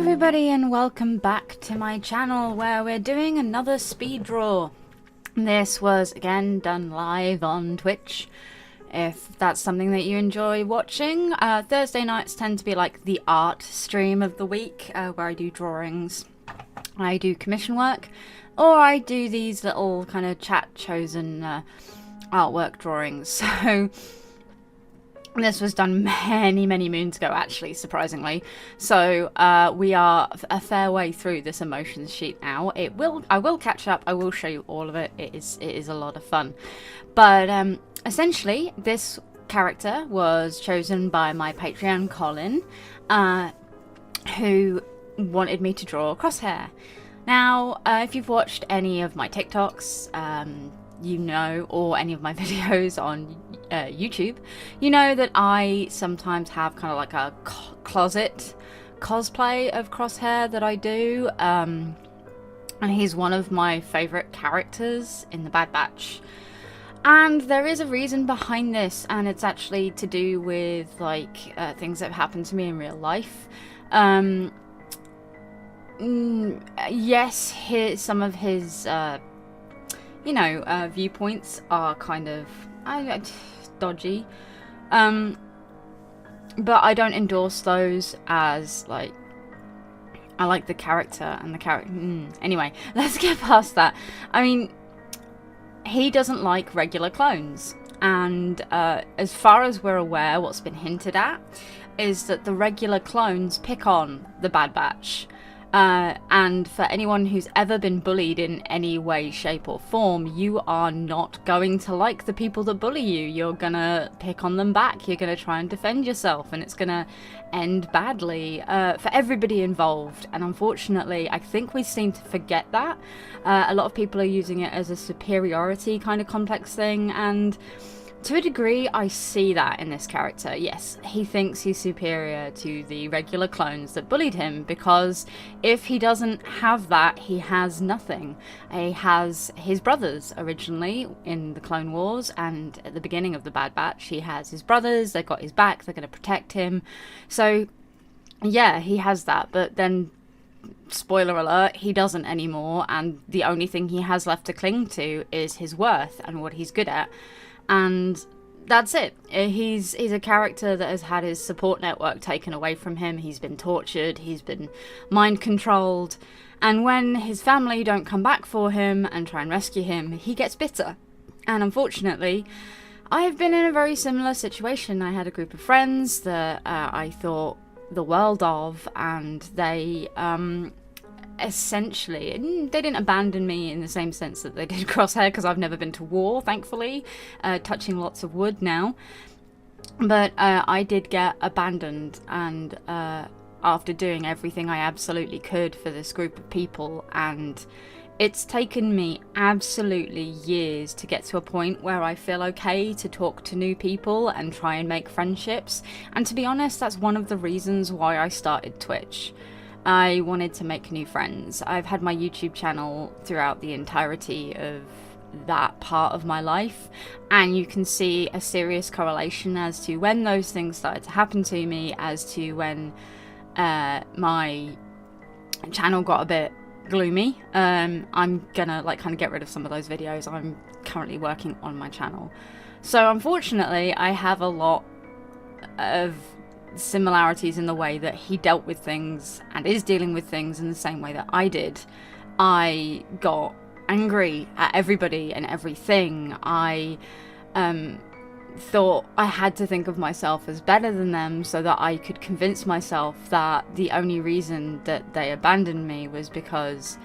everybody, and welcome back to my channel where we're doing another speed draw. This was again done live on Twitch, if that's something that you enjoy watching. Thursday nights tend to be like the art stream of the week, where I do drawings, I do commission work, or I do these little kind of chat chosen artwork drawings. So this was done many moons ago, actually, surprisingly. So we are a fair way through this emotions sheet now. I will catch up. I will show you all of it. It is a lot of fun. But essentially, this character was chosen by my Patreon, Colin, who wanted me to draw Crosshair. Now, if you've watched any of my TikToks, you know, or any of my videos on YouTube, you know that I sometimes have kind of like a closet cosplay of Crosshair that I do, and he's one of my favourite characters in the Bad Batch. And there is a reason behind this, and it's actually to do with like things that have happened to me in real life. Yes, some of his viewpoints are kind of dodgy, but I don't endorse those as like, I like the character and the character. Anyway, let's get past that. I mean, he doesn't like regular clones, and as far as we're aware, what's been hinted at is that the regular clones pick on the Bad Batch. And for anyone who's ever been bullied in any way, shape or form, you are not going to like the people that bully you. You're gonna pick on them back. You're gonna try and defend yourself, and it's gonna end badly for everybody involved. And unfortunately, I think we seem to forget that. A lot of people are using it as a superiority kind of complex thing, and to a degree, I see that in this character. Yes, he thinks he's superior to the regular clones that bullied him, because if he doesn't have that, he has nothing. He has his brothers originally in the Clone Wars, and at the beginning of the Bad Batch, he has his brothers. They've got his back. They're going to protect him. So, yeah, he has that. But then, spoiler alert, he doesn't anymore, and the only thing he has left to cling to is his worth and what he's good at. And that's it. He's a character that has had his support network taken away from him. He's been tortured, he's been mind controlled, and when his family don't come back for him and try and rescue him, he gets bitter. And unfortunately, I've been in a very similar situation. I had a group of friends that I thought the world of, and they essentially, they didn't abandon me in the same sense that they did Crosshair, because I've never been to war, thankfully, touching lots of wood now, but I did get abandoned, and after doing everything I absolutely could for this group of people, and it's taken me absolutely years to get to a point where I feel okay to talk to new people and try and make friendships. And to be honest, that's one of the reasons why I started Twitch. I wanted to make new friends. I've had my YouTube channel throughout the entirety of that part of my life, and you can see a serious correlation as to when those things started to happen to me, as to when my channel got a bit gloomy. I'm gonna like kind of get rid of some of those videos. I'm currently working on my channel. So unfortunately, I have a lot of similarities in the way that he dealt with things and is dealing with things in the same way that I did. I got angry at everybody and everything. I thought I had to think of myself as better than them so that I could convince myself that the only reason that they abandoned me was because,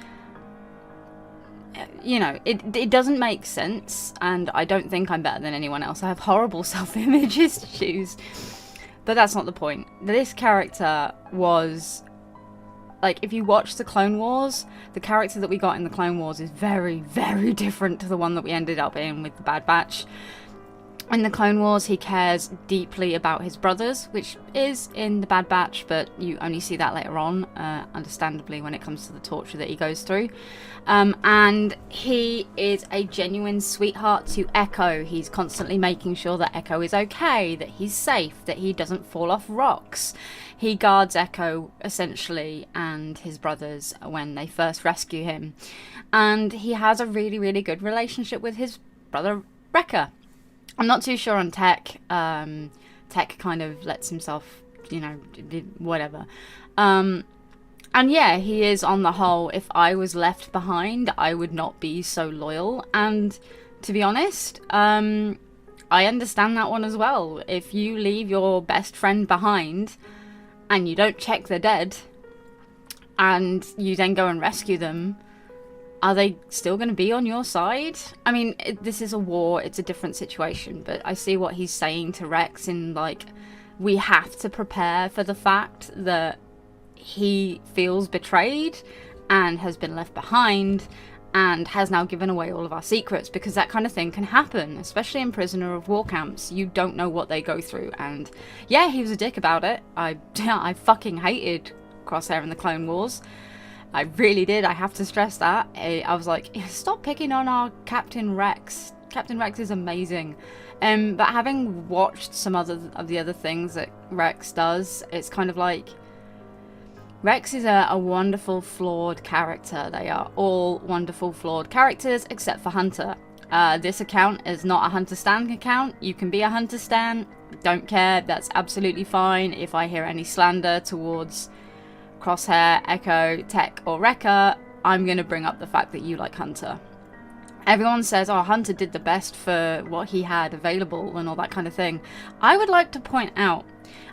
you know, it doesn't make sense, and I don't think I'm better than anyone else. I have horrible self-image issues. But that's not the point. This character was, like, if you watch the Clone Wars, the character that we got in the Clone Wars is very different to the one that we ended up in with the Bad Batch. In the Clone Wars, he cares deeply about his brothers, which is in the Bad Batch, but you only see that later on, understandably, when it comes to the torture that he goes through. And he is a genuine sweetheart to Echo. He's constantly making sure that Echo is okay, that he's safe, that he doesn't fall off rocks. He guards Echo, essentially, and his brothers when they first rescue him. And he has a really, really good relationship with his brother, Wrecker. I'm not too sure on Tech. Tech kind of lets himself, you know, whatever. And yeah, he is on the whole, if I was left behind, I would not be so loyal. And to be honest, I understand that one as well. If you leave your best friend behind and you don't check they're dead and you then go and rescue them, are they still going to be on your side? I mean, this is a war. It's a different situation. But I see what he's saying to Rex in, like, we have to prepare for the fact that he feels betrayed and has been left behind and has now given away all of our secrets, because that kind of thing can happen, especially in prisoner of war camps. You don't know what they go through. And yeah, he was a dick about it. I fucking hated Crosshair in the Clone Wars. I really did. I have to stress that. I was like, stop picking on our Captain Rex. Captain Rex is amazing. But having watched some of the other things that Rex does, it's kind of like, Rex is a wonderful, flawed character. They are all wonderful, flawed characters, except for Hunter. This account is not a Hunter Stan account. You can be a Hunter Stan. Don't care. That's absolutely fine. If I hear any slander towards Crosshair, Echo, Tech, or Wrecker, I'm going to bring up the fact that you like Hunter. Everyone says, oh, Hunter did the best for what he had available and all that kind of thing. I would like to point out,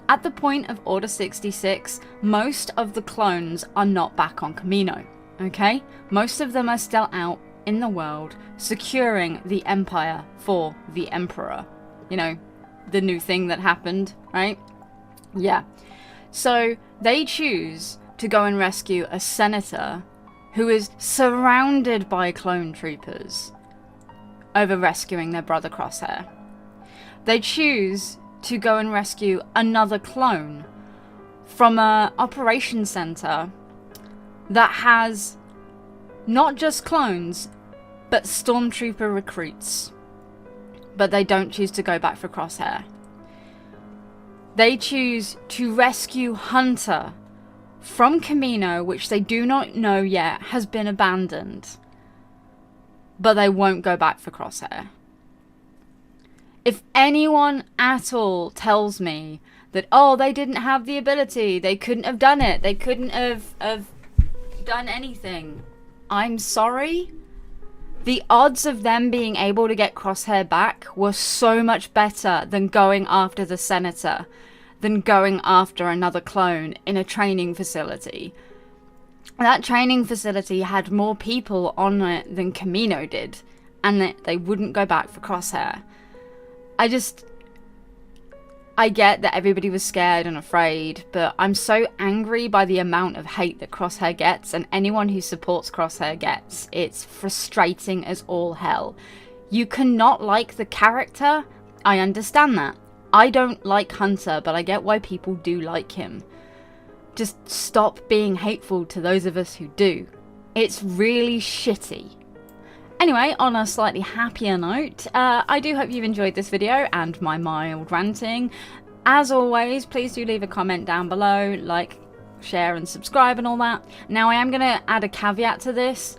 at the point of Order 66, most of the clones are not back on Kamino, okay? Most of them are still out in the world, securing the Empire for the Emperor. You know, the new thing that happened, right? Yeah. So they choose to go and rescue a senator who is surrounded by clone troopers over rescuing their brother Crosshair. They choose to go and rescue another clone from a operations center that has not just clones, but stormtrooper recruits. But they don't choose to go back for Crosshair. They choose to rescue Hunter from Kamino, which they do not know yet has been abandoned. But they won't go back for Crosshair. If anyone at all tells me that, oh, they didn't have the ability, they couldn't have done it, they couldn't have done anything, I'm sorry. The odds of them being able to get Crosshair back were so much better than going after the senator, than going after another clone in a training facility. That training facility had more people on it than Kamino did, and they wouldn't go back for Crosshair. I get that everybody was scared and afraid, but I'm so angry by the amount of hate that Crosshair gets, and anyone who supports Crosshair gets. It's frustrating as all hell. You cannot like the character, I understand that. I don't like Hunter, but I get why people do like him. Just stop being hateful to those of us who do. It's really shitty. Anyway, on a slightly happier note, I do hope you've enjoyed this video and my mild ranting. As always, please do leave a comment down below, like, share and subscribe and all that. Now, I am going to add a caveat to this.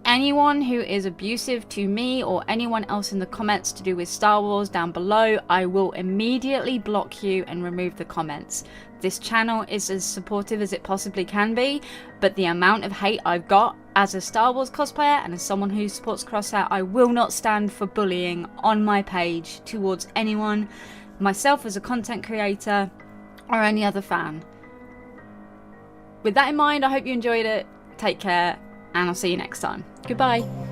Anyone who is abusive to me or anyone else in the comments to do with Star Wars down below, I will immediately block you and remove the comments. This channel is as supportive as it possibly can be, but the amount of hate I've got as a Star Wars cosplayer and as someone who supports Crosshair, I will not stand for bullying on my page towards anyone, myself as a content creator, or any other fan. With that in mind, I hope you enjoyed it. Take care, and I'll see you next time. Goodbye.